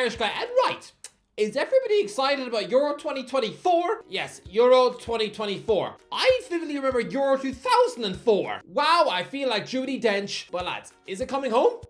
Irish guy. And right, is everybody excited about Euro 2024? Yes, Euro 2024. I vividly remember Euro 2004. Wow, I feel like Judi Dench. But lads, is it coming home?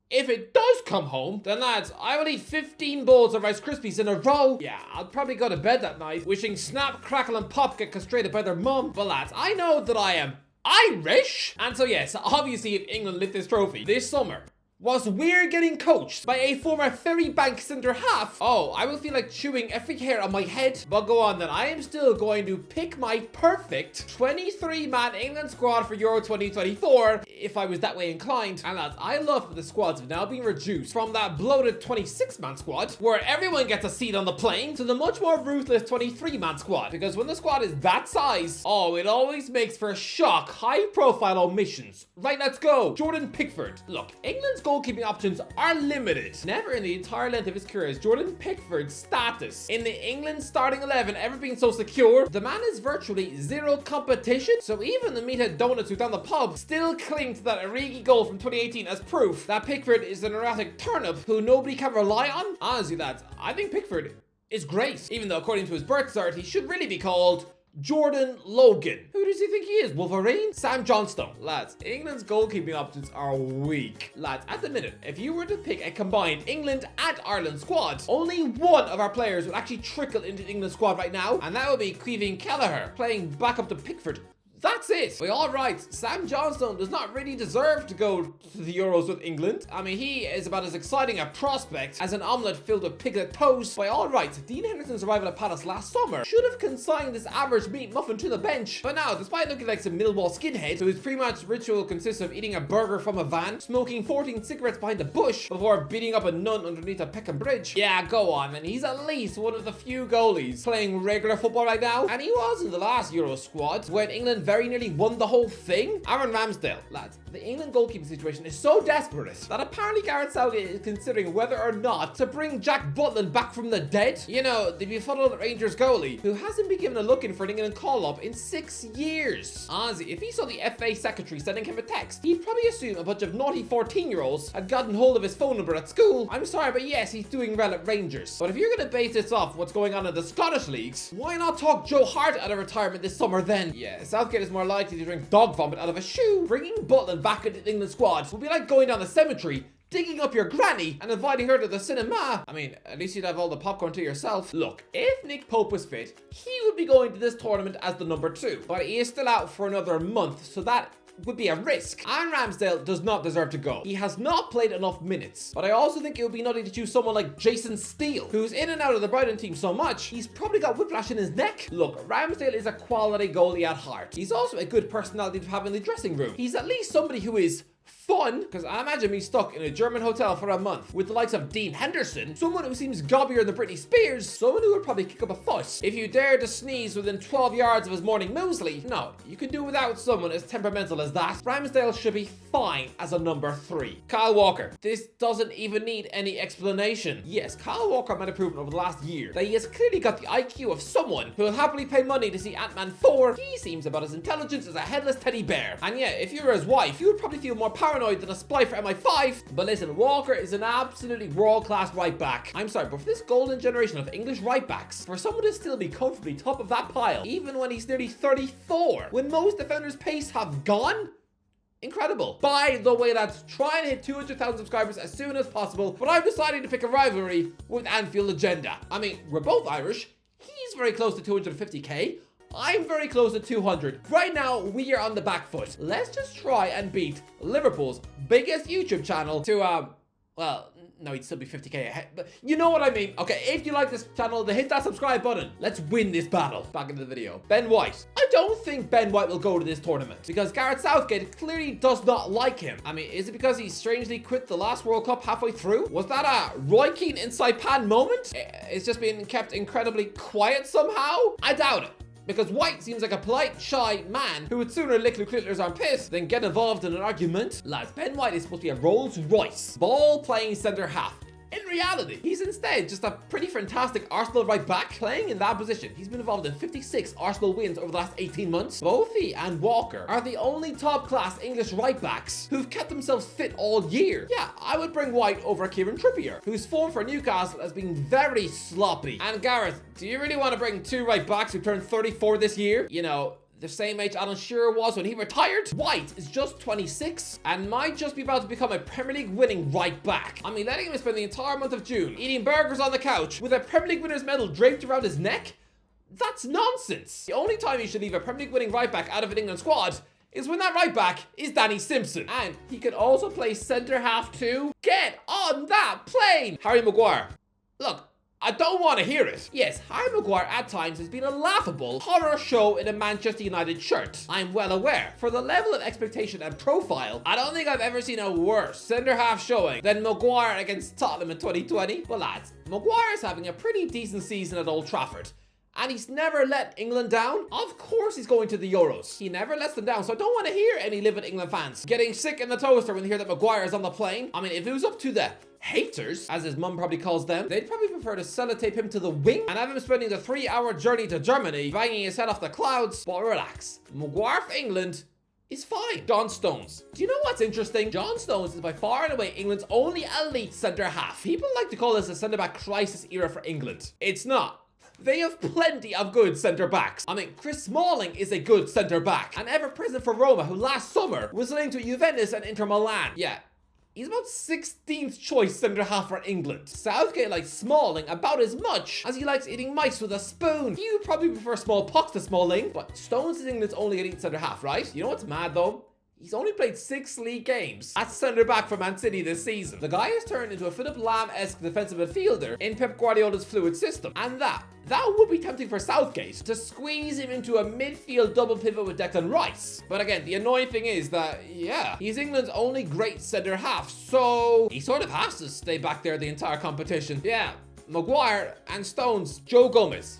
If it does come home, then lads, I will eat 15 bowls of Rice Krispies in a row. Yeah, I'll probably go to bed that night wishing Snap, Crackle and Pop get castrated by their mum. But lads, I know that I am Irish. And so yes, obviously if England lift this trophy this summer, was we're getting coached by a former Ferrybank centre half, oh, I will feel like chewing every hair on my head. But go on then, I am still going to pick my perfect 23-man England squad for Euro 2024, if I was that way inclined. And lads, I love that the squads have now been reduced from that bloated 26-man squad, where everyone gets a seat on the plane, to the much more ruthless 23-man squad. Because when the squad is that size, oh, it always makes for shock, high-profile omissions. Right, let's go. Jordan Pickford. Look, England's goalkeeping options are limited. Never in the entire length of his career has Jordan Pickford's status in the England starting 11 ever been so secure. The man is virtually zero competition, so even the meathead donuts who down the pub still cling to that Origi goal from 2018 as proof that Pickford is an erratic turnip who nobody can rely on. Honestly lads, I think Pickford is great, even though according to his birth cert he should really be called Jordan Logan. Who does he think he is? Wolverine? Sam Johnstone. Lads, England's goalkeeping options are weak. Lads, at the minute, if you were to pick a combined England and Ireland squad, only one of our players would actually trickle into the England squad right now, and that would be Caoimhín Kelleher, playing back up to Pickford. That's it. But all right, Sam Johnstone does not really deserve to go to the Euros with England. I mean, he is about as exciting a prospect as an omelette filled with piglet toast. By all rights, Dean Henderson's arrival at Palace last summer should have consigned this average meat muffin to the bench. But now, despite looking like some Millwall skinhead, whose pre-match ritual consists of eating a burger from a van, smoking 14 cigarettes behind a bush before beating up a nun underneath a Peckham Bridge. Yeah, go on, and he's at least one of the few goalies playing regular football right now. And he was in the last Euro squad when England very nearly won the whole thing. Aaron Ramsdale. Lads, the England goalkeeping situation is so desperate that apparently Gareth Southgate is considering whether or not to bring Jack Butland back from the dead. You know, the befuddled Rangers goalie who hasn't been given a look in for an England call-up in 6 years. Honestly, if he saw the FA secretary sending him a text, he'd probably assume a bunch of naughty 14-year-olds had gotten hold of his phone number at school. I'm sorry, but yes, he's doing well at Rangers. But if you're going to base this off what's going on in the Scottish leagues, why not talk Joe Hart out of retirement this summer then? Yeah, Southgate is more likely to drink dog vomit out of a shoe. Bringing Butland back into the England squad would be like going down the cemetery, digging up your granny and inviting her to the cinema. I mean, at least you'd have all the popcorn to yourself. Look, if Nick Pope was fit, he would be going to this tournament as the number 2. But he is still out for another month, so that would be a risk. Aaron Ramsdale does not deserve to go. He has not played enough minutes. But I also think it would be nutty to choose someone like Jason Steele, who's in and out of the Brighton team so much, he's probably got whiplash in his neck. Look, Ramsdale is a quality goalie at heart. He's also a good personality to have in the dressing room. He's at least somebody who is fun, because I imagine me stuck in a German hotel for a month with the likes of Dean Henderson, someone who seems gobbier than Britney Spears, someone who would probably kick up a fuss if you dare to sneeze within 12 yards of his morning muesli. No, you can do without someone as temperamental as that. Ramsdale should be fine as a number 3. Kyle Walker. This doesn't even need any explanation. Yes, Kyle Walker might have proven over the last year that he has clearly got the IQ of someone who will happily pay money to see Ant-Man 4. He seems about as intelligent as a headless teddy bear. And yeah, if you were his wife, you would probably feel more paranoid than a spy for MI5. But listen, Walker is an absolutely world-class right back. I'm sorry, but for this golden generation of English right backs, for someone to still be comfortably top of that pile, even when he's nearly 34, when most defenders' pace have gone, incredible. By the way, lads, try and hit 200,000 subscribers as soon as possible, but I'm deciding to pick a rivalry with Anfield Agenda. I mean, we're both Irish. He's very close to 250k. I'm very close to 200. Right now, we are on the back foot. Let's just try and beat Liverpool's biggest YouTube channel to, well, no, he'd still be 50k ahead, but you know what I mean. Okay, if you like this channel, then hit that subscribe button. Let's win this battle. Back into the video. Ben White. I don't think Ben White will go to this tournament because Gareth Southgate clearly does not like him. I mean, is it because he strangely quit the last World Cup halfway through? Was that a Roy Keane inside Pan moment? It's just been kept incredibly quiet somehow? I doubt it. Because White seems like a polite, shy man who would sooner lick Luke Littler's armpit than get involved in an argument. Lads, Ben White is supposed to be a Rolls Royce, ball-playing centre half. in reality, he's instead just a pretty fantastic Arsenal right back playing in that position. He's been involved in 56 Arsenal wins over the last 18 months. Both he and Walker are the only top-class English right backs who've kept themselves fit all year. Yeah, I would bring White over Kieran Trippier, whose form for Newcastle has been very sloppy. And Gareth, do you really want to bring two right backs who turned 34 this year? You know, the same age Alan Shearer was when he retired. White is just 26 and might just be about to become a Premier League winning right back. I mean, letting him spend the entire month of June eating burgers on the couch with a Premier League winner's medal draped around his neck? That's nonsense. The only time you should leave a Premier League winning right back out of an England squad is when that right back is Danny Simpson. And he could also play centre half too. Get on that plane! Harry Maguire. Look, I don't want to hear it. Yes, Harry Maguire at times has been a laughable horror show in a Manchester United shirt. I'm well aware. For the level of expectation and profile, I don't think I've ever seen a worse centre-half showing than Maguire against Tottenham in 2020. But lads, Maguire's having a pretty decent season at Old Trafford. And he's never let England down. Of course he's going to the Euros. He never lets them down, so I don't want to hear any Live in England fans getting sick in the toaster when they hear that Maguire is on the plane. I mean, if it was up to the haters, as his mum probably calls them, they'd probably prefer to sellotape him to the wing and have him spending the 3-hour journey to Germany, banging his head off the clouds. But relax, Maguire for England is fine. John Stones. Do you know what's interesting? John Stones is by far and away England's only elite centre-half. People like to call this a centre-back crisis era for England. It's not. They have plenty of good centre-backs. I mean, Chris Smalling is a good centre-back. And ever-present for Roma, who last summer was linked to Juventus and Inter Milan. Yeah, he's about 16th choice centre-half for England. Southgate likes Smalling about as much as he likes eating mice with a spoon. You probably prefer small pox to Smalling, but Stones is England's only elite centre-half, right? You know what's mad though? He's only played 6 league games at centre-back for Man City this season. The guy has turned into a Philip Lahm-esque defensive midfielder in Pep Guardiola's fluid system. And that would be tempting for Southgate to squeeze him into a midfield double pivot with Declan Rice. But again, the annoying thing is that, yeah, he's England's only great centre-half, so he sort of has to stay back there the entire competition. Yeah, Maguire and Stones, Joe Gomez.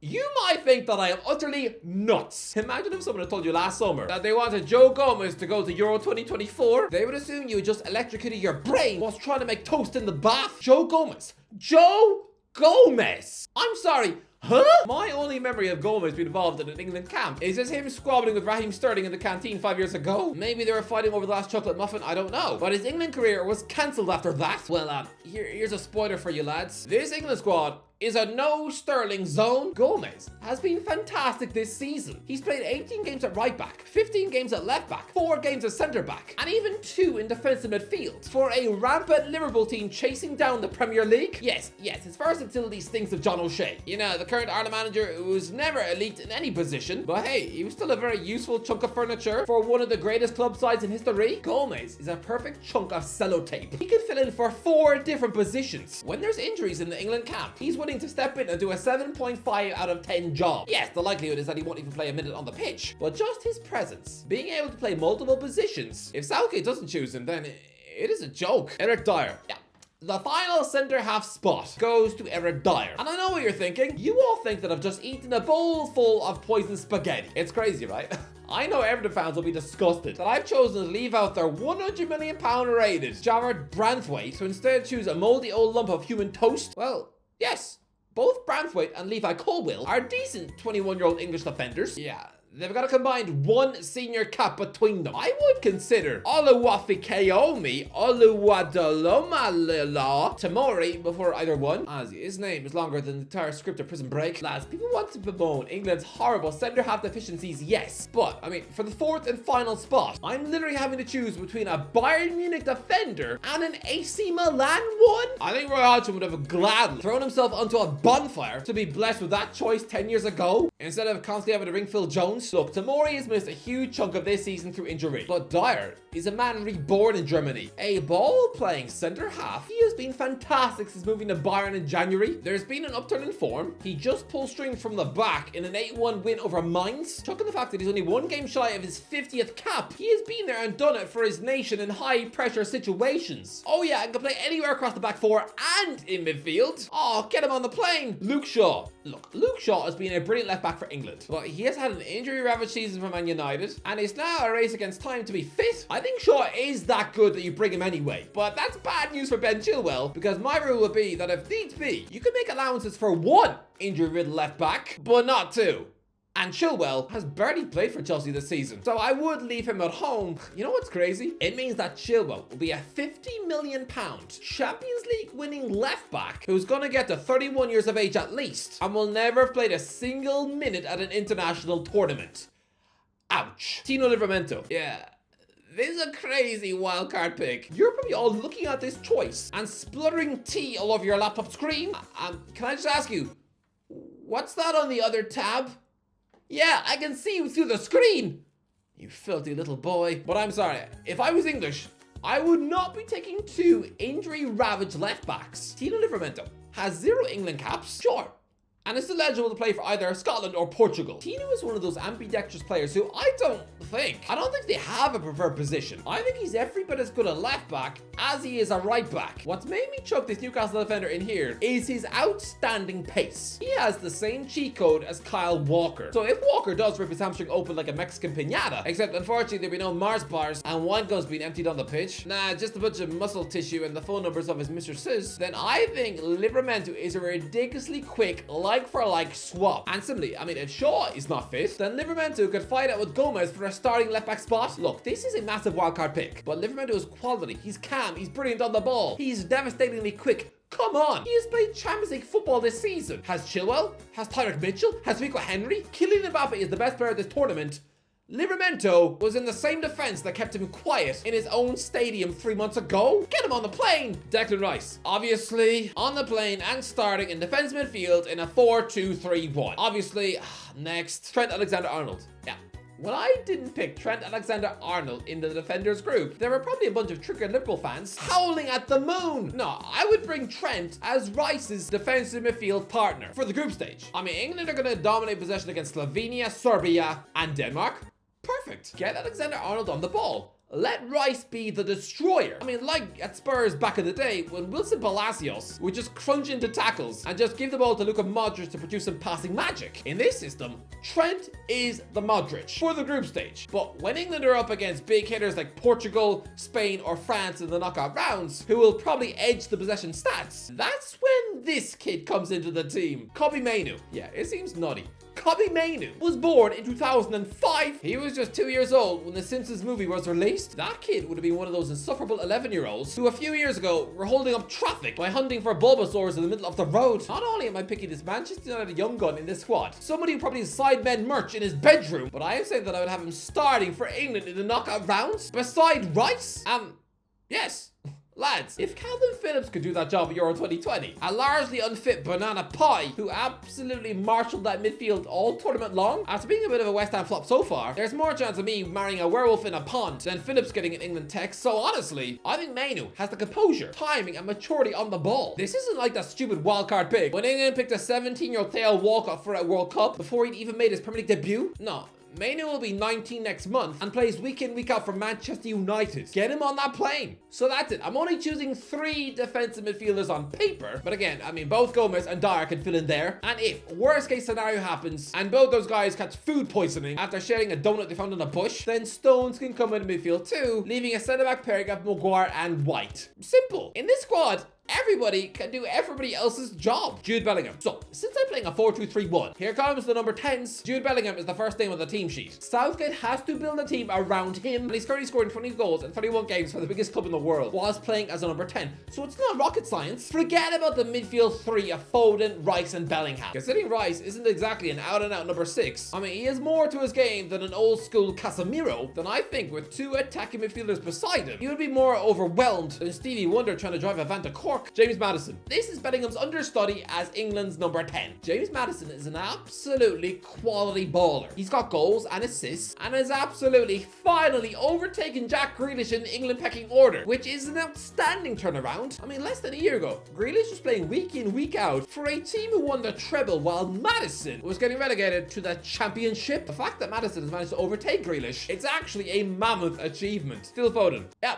You might think that I am utterly nuts. Imagine if someone had told you last summer that they wanted Joe Gomez to go to Euro 2024. They would assume you had just electrocuted your brain whilst trying to make toast in the bath. Joe Gomez. Joe Gomez. I'm sorry. Huh? My only memory of Gomez being involved in an England camp is just him squabbling with Raheem Sterling in the canteen 5 years ago. Maybe they were fighting over the last chocolate muffin, I don't know. But his England career was cancelled after that. Well, here's a spoiler for you lads. This England squad is a no Sterling zone. Gomez has been fantastic this season. He's played 18 games at right back, 15 games at left back, 4 games at centre back, and even 2 in defensive midfield. For a rampant Liverpool team chasing down the Premier League, yes, his versatility stinks of John O'Shea. You know, the current Ireland manager who was never elite in any position, but hey, he was still a very useful chunk of furniture for one of the greatest club sides in history. Gomez is a perfect chunk of sellotape. He can fill in for 4 different positions. When there's injuries in the England camp, he's willing to step in and do a 7.5 out of 10 job. Yes, the likelihood is that he won't even play a minute on the pitch, but just his presence, being able to play multiple positions, if Southgate doesn't choose him, then it is a joke. Eric Dyer. Yeah. The final centre-half spot goes to Eric Dyer. And I know what you're thinking. You all think that I've just eaten a bowl full of poisoned spaghetti. It's crazy, right? I know Everton fans will be disgusted that I've chosen to leave out their £100 million rated Jarrod Branthwaite to instead choose a mouldy old lump of human toast. Well, yes. Both Branthwaite and Levi Colwill are decent 21-year-old English defenders. Yeah, they've got a combined 1 senior cap between them. I would consider Oluwafikeomi Oluwadolomalila Tamori before either one, as his name is longer than the entire script of Prison Break. Lads, people want to bemoan England's horrible centre-half deficiencies, yes, but, I mean, for the 4th and final spot, I'm literally having to choose between a Bayern Munich defender and an AC Milan one. I think Roy Hodgson would have gladly thrown himself onto a bonfire to be blessed with that choice 10 years ago, instead of constantly having to ring Phil Jones. Look, Tamori has missed a huge chunk of this season through injury, but Dyer is a man reborn in Germany. A ball-playing centre-half, he has been fantastic since moving to Bayern in January. There's been an upturn in form. He just pulled strings from the back in an 8-1 win over Mainz. Chucking the fact that he's only 1 game shy of his 50th cap, he has been there and done it for his nation in high-pressure situations. Oh yeah, and can play anywhere across the back 4 and in midfield. Oh, get him on the plane. Luke Shaw. Look, Luke Shaw has been a brilliant left-back back for England. But he has had an injury-ravaged season for Man United, and is now a race against time to be fit. I think Shaw is that good that you bring him anyway. But that's bad news for Ben Chilwell, because my rule would be that if needs be, you can make allowances for one injury-ridden left-back, but not two. And Chilwell has barely played for Chelsea this season, so I would leave him at home. You know what's crazy? It means that Chilwell will be a £50 million Champions League winning left back who's gonna get to 31 years of age at least, and will never have played a single minute at an international tournament. Ouch. Tino Livramento. Yeah. This is a crazy wildcard pick. You're probably all looking at this choice and spluttering tea all over your laptop screen. Can I just ask you, what's that on the other tab? Yeah, I can see you through the screen. You filthy little boy. But I'm sorry, if I was English, I would not be taking two injury-ravaged left-backs. Tino Livramento has 0 England caps, sure, and is still eligible to play for either Scotland or Portugal. Tino is one of those ambidextrous players who I don't think they have a preferred position. I think he's every bit as good a left back as he is a right back. What's made me chuck this Newcastle defender in here is his outstanding pace. He has the same cheat code as Kyle Walker. So if Walker does rip his hamstring open like a Mexican piñata, except unfortunately there'll be no Mars bars and wine guns being emptied on the pitch, nah, just a bunch of muscle tissue and the phone numbers of his Mr. Sis, then I think Livramento is a ridiculously quick like-for-like swap. And similarly, I mean, if Shaw is not fit, then Livramento could fight out with Gomez for a starting left-back spot. Look, this is a massive wildcard pick, but Livramento is quality. He's calm, he's brilliant on the ball, he's devastatingly quick. Come on, he has played Champions League football this season. Has Chilwell, has Tyreek Mitchell, has Rico Henry. Kylian Mbappe is the best player of this tournament. Livramento was in the same defense that kept him quiet in his own stadium 3 months ago. Get him on the plane. Declan Rice, obviously on the plane and starting in defense midfield in a 4-2-3-1. Obviously, next, Trent Alexander-Arnold. Yeah. When I didn't pick Trent Alexander-Arnold in the defenders group, there were probably a bunch of triggered Liverpool fans howling at the moon. No, I would bring Trent as Rice's defensive midfield partner for the group stage. I mean, England are going to dominate possession against Slovenia, Serbia, and Denmark. Perfect. Get Alexander-Arnold on the ball. Let Rice be the destroyer. I mean, like at Spurs back in the day when Wilson Palacios would just crunch into tackles and just give the ball to Luka Modric to produce some passing magic. In this system, Trent is the Modric for the group stage. But when England are up against big hitters like Portugal, Spain, or France in the knockout rounds, who will probably edge the possession stats, that's when this kid comes into the team. Kobbie Mainoo. Yeah, it seems nutty. Kobbie Mainoo was born in 2005. He was just 2 years old when the Simpsons movie was released. That kid would have been one of those insufferable 11-year-olds who a few years ago were holding up traffic by hunting for Bulbasaurs in the middle of the road. Not only am I picking this Manchester United young gun in this squad, somebody who probably has Sidemen merch in his bedroom, but I am saying that I would have him starting for England in the knockout rounds beside Rice. Yes. Lads, if Calvin Phillips could do that job at Euro 2020, a largely unfit banana pie who absolutely marshaled that midfield all tournament long, after being a bit of a West Ham flop so far, there's more chance of me marrying a werewolf in a pond than Phillips getting an England text. So honestly, I think Mainoo has the composure, timing, and maturity on the ball. This isn't like that stupid wildcard pick when England picked a 17-year-old Theo Walcott for a World Cup before he'd even made his Premier League debut. No. Mainoo will be 19 next month and plays week in, week out for Manchester United. Get him on that plane. So that's it. I'm only choosing 3 defensive midfielders on paper. But again, I mean, both Gomez and Dyer can fill in there. And if worst case scenario happens and both those guys catch food poisoning after sharing a donut they found in a bush, then Stones can come in midfield too, leaving a centre-back pairing of Maguire and White. Simple. In this squad, everybody can do everybody else's job. Jude Bellingham. So, since I'm playing a 4-2-3-1, here comes the number 10s. Jude Bellingham is the first name on the team sheet. Southgate has to build a team around him, and he's currently scoring 20 goals in 31 games for the biggest club in the world, whilst playing as a number 10. So it's not rocket science. Forget about the midfield 3 of Foden, Rice, and Bellingham. Considering Rice isn't exactly an out-and-out number 6, I mean, he has more to his game than an old-school Casemiro, then I think with 2 attacking midfielders beside him, he would be more overwhelmed than Stevie Wonder trying to drive a van to Cork. James Maddison. This is Bellingham's understudy as England's number 10. James Maddison is an absolutely quality baller. He's got goals and assists and has absolutely finally overtaken Jack Grealish in the England pecking order, which is an outstanding turnaround. I mean, less than a year ago, Grealish was playing week in, week out for a team who won the treble while Maddison was getting relegated to the championship. The fact that Maddison has managed to overtake Grealish, it's actually a mammoth achievement. Phil Foden. Yeah.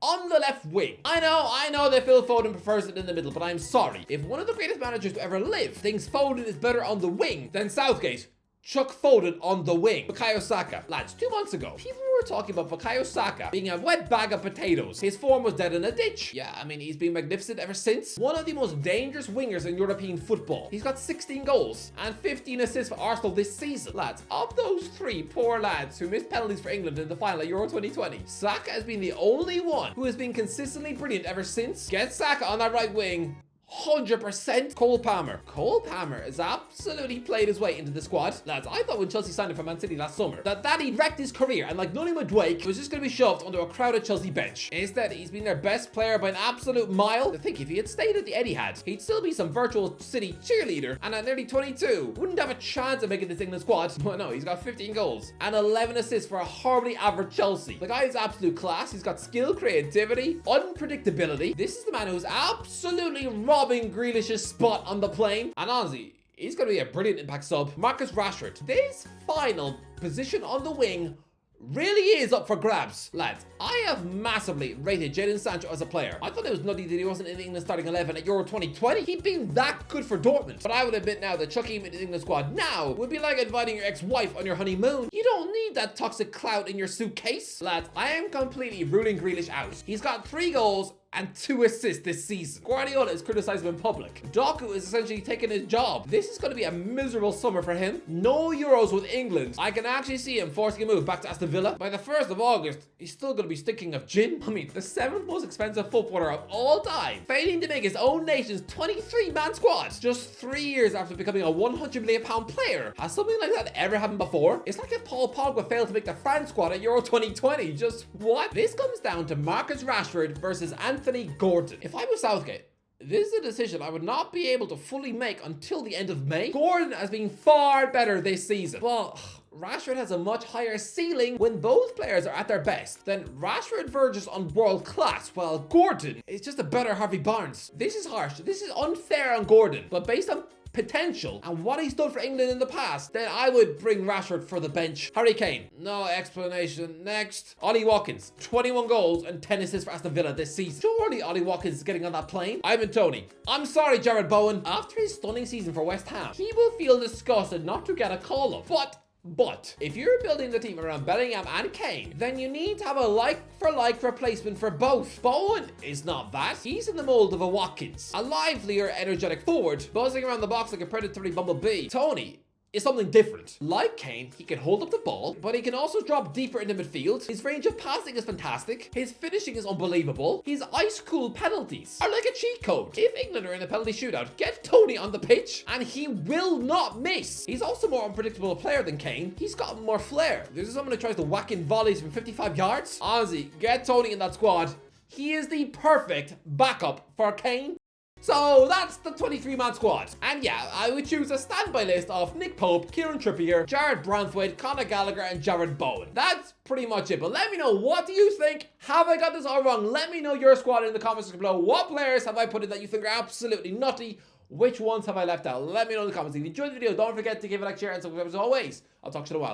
On the left wing. I know that Phil Foden prefers it in the middle, but I'm sorry. If one of the greatest managers to ever live thinks Foden is better on the wing, then Southgate Chuck Foden on the wing. Bukayo Saka. Lads, 2 months ago, people were talking about Bukayo Saka being a wet bag of potatoes. His form was dead in a ditch. Yeah, I mean, he's been magnificent ever since. One of the most dangerous wingers in European football. He's got 16 goals and 15 assists for Arsenal this season. Lads, of those 3 poor lads who missed penalties for England in the final at Euro 2020, Saka has been the only one who has been consistently brilliant ever since. Get Saka on that right wing. 100% Cole Palmer. Cole Palmer has absolutely played his way into the squad. Lads, I thought when Chelsea signed him for Man City last summer that he'd wrecked his career and like Nolly Madwake was just going to be shoved onto a crowded Chelsea bench. Instead, he's been their best player by an absolute mile. I think if he had stayed at the Etihad, he'd still be some virtual City cheerleader, and at nearly 22, wouldn't have a chance of making this England squad. But no, he's got 15 goals and 11 assists for a horribly average Chelsea. The guy is absolute class. He's got skill, creativity, unpredictability. This is the man who's absolutely robbing Grealish's spot on the plane, and honestly, he's going to be a brilliant impact sub. Marcus Rashford. This final position on the wing really is up for grabs. Lads, I have massively rated Jadon Sancho as a player. I thought it was nutty that he wasn't in the England starting 11 at Euro 2020. He'd been that good for Dortmund. But I would admit now that chucking him into the England squad now would be like inviting your ex-wife on your honeymoon. You don't need that toxic clout in your suitcase. Lads, I am completely ruling Grealish out. He's got 3 goals and 2 assists this season. Guardiola is criticized him in public. Doku is essentially taking his job. This is going to be a miserable summer for him. No Euros with England. I can actually see him forcing a move back to Aston Villa. By the 1st of August, he's still going to be stinking of gin. I mean, the 7th most expensive footballer of all time, failing to make his own nation's 23-man squad just 3 years after becoming a £100 million player. Has something like that ever happened before? It's like if Paul Pogba failed to make the France squad at Euro 2020. Just what? This comes down to Marcus Rashford versus Anthony Gordon. If I was Southgate, this is a decision I would not be able to fully make until the end of May. Gordon has been far better this season, but Rashford has a much higher ceiling when both players are at their best. Then Rashford verges on world class, while Gordon is just a better Harvey Barnes. This is harsh. This is unfair on Gordon, but based on potential and what he's done for England in the past, then I would bring Rashford for the bench. Harry Kane, no explanation. Next, Ollie Watkins, 21 goals and 10 assists for Aston Villa this season. Surely Ollie Watkins is getting on that plane. Ivan Toney, I'm sorry Jared Bowen, after his stunning season for West Ham, he will feel disgusted not to get a call up. But if you're building the team around Bellingham and Kane, then you need to have a like-for-like replacement for both. Bowen is not that. He's in the mold of a Watkins, a livelier, energetic forward, buzzing around the box like a predatory bumblebee. Tony is something different. Like Kane, he can hold up the ball, but he can also drop deeper into midfield. His range of passing is fantastic. His finishing is unbelievable. His ice-cool penalties are like a cheat code. If England are in a penalty shootout, get Tony on the pitch and he will not miss. He's also more unpredictable a player than Kane. He's got more flair. This is someone who tries to whack in volleys from 55 yards. Honestly, get Tony in that squad. He is the perfect backup for Kane. So that's the 23-man squad. And yeah, I would choose a standby list of Nick Pope, Kieran Trippier, Jared Branthwaite, Conor Gallagher, and Jared Bowen. That's pretty much it. But let me know, what do you think? Have I got this all wrong? Let me know your squad in the comments below. What players have I put in that you think are absolutely nutty? Which ones have I left out? Let me know in the comments. If you enjoyed the video, don't forget to give it a like, share, and subscribe as always. I'll talk to you in a while.